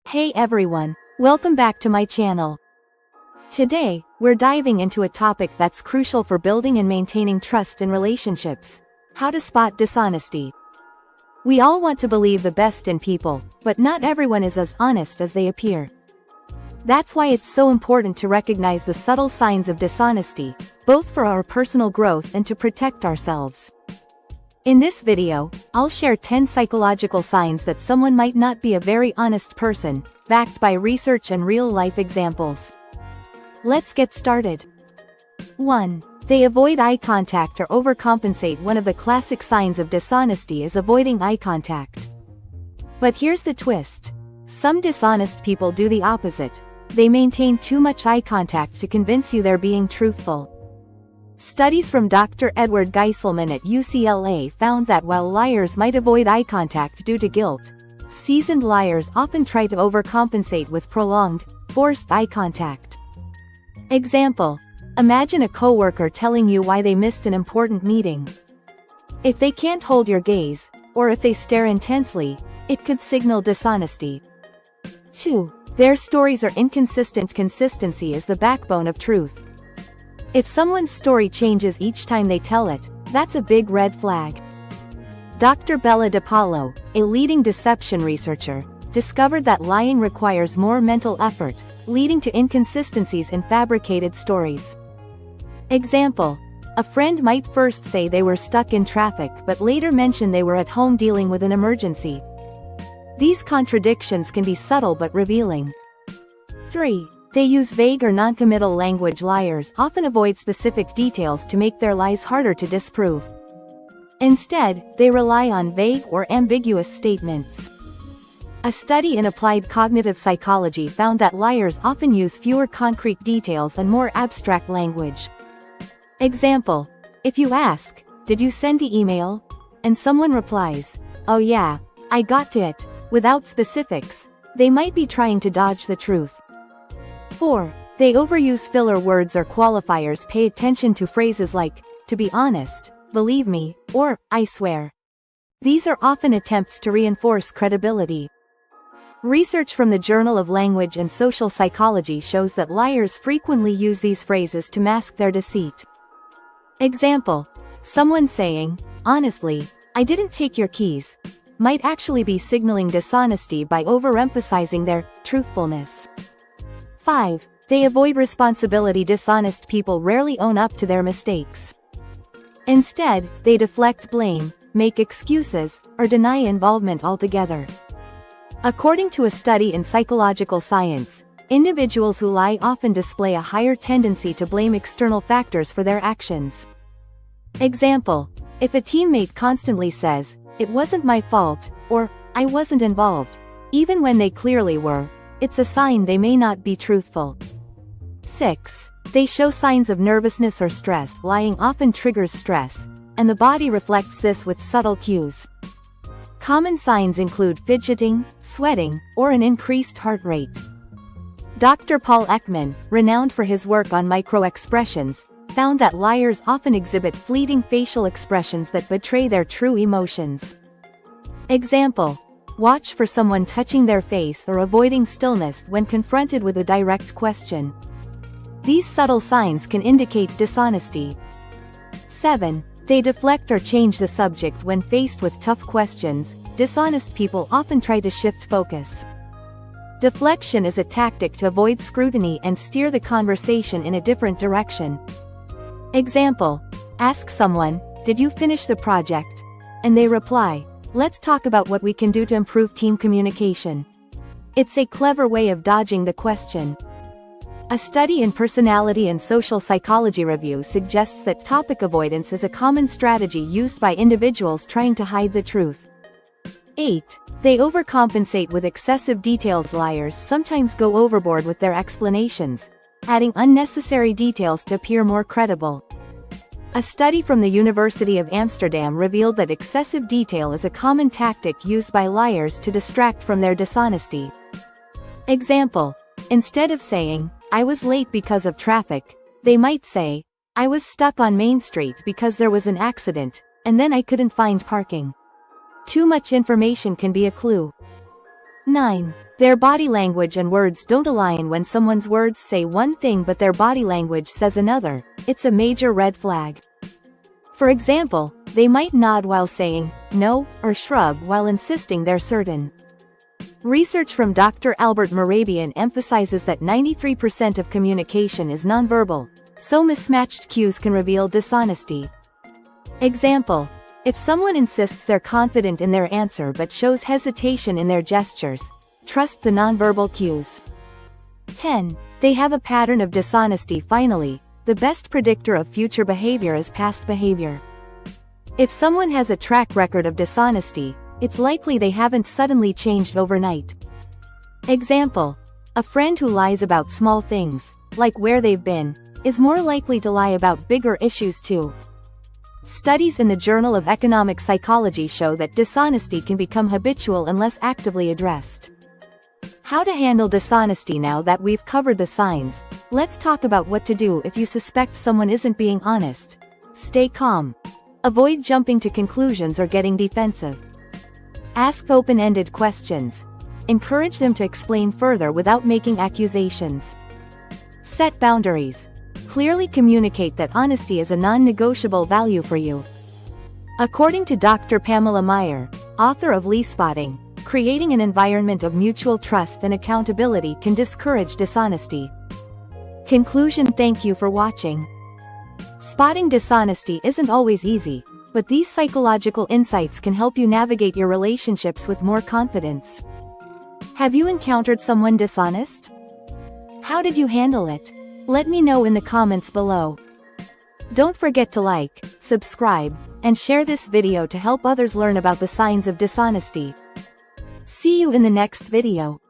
Hey everyone, welcome back to my channel. Today, we're diving into a topic that's crucial for building and maintaining trust in relationships: how to spot dishonesty. We all want to believe the best in people, but not everyone is as honest as they appear. That's why it's so important to recognize the subtle signs of dishonesty, both for our personal growth and to protect ourselves. In this video, I'll share 10 psychological signs that someone might not be a very honest person, backed by research and real-life examples. Let's get started. 1. They avoid eye contact or overcompensate. One of the classic signs of dishonesty is avoiding eye contact. But here's the twist. Some dishonest people do the opposite. They maintain too much eye contact to convince you they're being truthful. Studies from Dr. Edward Geiselman at UCLA found that while liars might avoid eye contact due to guilt, seasoned liars often try to overcompensate with prolonged, forced eye contact. Example: imagine a coworker telling you why they missed an important meeting. If they can't hold your gaze, or if they stare intensely, it could signal dishonesty. 2. Their stories are inconsistent. Consistency is the backbone of truth. If someone's story changes each time they tell it, that's a big red flag. Dr. Bella DePaulo, a leading deception researcher, discovered that lying requires more mental effort, leading to inconsistencies in fabricated stories. Example: a friend might first say they were stuck in traffic but later mention they were at home dealing with an emergency. These contradictions can be subtle but revealing. 3. They use vague or noncommittal language. Liars often avoid specific details to make their lies harder to disprove. Instead, they rely on vague or ambiguous statements. A study in applied cognitive psychology found that liars often use fewer concrete details and more abstract language. Example: if you ask, "Did you send the email?" and someone replies, "Oh yeah, I got to it," without specifics, they might be trying to dodge the truth. 4. They overuse filler words or qualifiers. Pay attention to phrases like, "to be honest," "believe me," or "I swear." These are often attempts to reinforce credibility. Research from the Journal of Language and Social Psychology shows that liars frequently use these phrases to mask their deceit. Example: someone saying, "Honestly, I didn't take your keys," might actually be signaling dishonesty by overemphasizing their truthfulness. 5. They avoid responsibility. Dishonest people rarely own up to their mistakes. Instead, they deflect blame, make excuses, or deny involvement altogether. According to a study in psychological science, individuals who lie often display a higher tendency to blame external factors for their actions. Example: if a teammate constantly says, "It wasn't my fault," or "I wasn't involved," even when they clearly were, it's a sign they may not be truthful. 6. They show signs of nervousness or stress. Lying often triggers stress, and the body reflects this with subtle cues. Common signs include fidgeting, sweating, or an increased heart rate. Dr. Paul Ekman, renowned for his work on microexpressions, found that liars often exhibit fleeting facial expressions that betray their true emotions. Example: watch for someone touching their face or avoiding stillness when confronted with a direct question. These subtle signs can indicate dishonesty. 7. They deflect or change the subject when faced with tough questions. Dishonest people often try to shift focus. Deflection is a tactic to avoid scrutiny and steer the conversation in a different direction. Example: ask someone, "Did you finish the project?" and they reply, "Let's talk about what we can do to improve team communication." It's a clever way of dodging the question. A study in Personality and Social Psychology Review suggests that topic avoidance is a common strategy used by individuals trying to hide the truth. 8. They overcompensate with excessive details. Liars sometimes go overboard with their explanations, adding unnecessary details to appear more credible. A study from the University of Amsterdam revealed that excessive detail is a common tactic used by liars to distract from their dishonesty. Example: instead of saying, "I was late because of traffic," they might say, "I was stuck on Main Street because there was an accident, and then I couldn't find parking." Too much information can be a clue. 9. Their body language and words don't align. When someone's words say one thing but their body language says another, it's a major red flag. For example, they might nod while saying no, or shrug while insisting they're certain. Research from Dr. Albert Mehrabian emphasizes that 93% of communication is nonverbal, so mismatched cues can reveal dishonesty. Example: if someone insists they're confident in their answer but shows hesitation in their gestures, trust the nonverbal cues. 10. They have a pattern of dishonesty. Finally, the best predictor of future behavior is past behavior. If someone has a track record of dishonesty, it's likely they haven't suddenly changed overnight. Example: a friend who lies about small things, like where they've been, is more likely to lie about bigger issues too. Studies in the Journal of Economic Psychology show that dishonesty can become habitual unless actively addressed. How to handle dishonesty? Now that we've covered the signs, let's talk about what to do if you suspect someone isn't being honest. Stay calm. Avoid jumping to conclusions or getting defensive. Ask open-ended questions. Encourage them to explain further without making accusations. Set boundaries. Clearly communicate that honesty is a non-negotiable value for you. According to Dr. Pamela Meyer, author of Spotting, creating an environment of mutual trust and accountability can discourage dishonesty. Conclusion: thank you for watching. Spotting dishonesty isn't always easy, but these psychological insights can help you navigate your relationships with more confidence. Have you encountered someone dishonest? How did you handle it? Let me know in the comments below. Don't forget to like, subscribe, and share this video to help others learn about the signs of dishonesty. See you in the next video.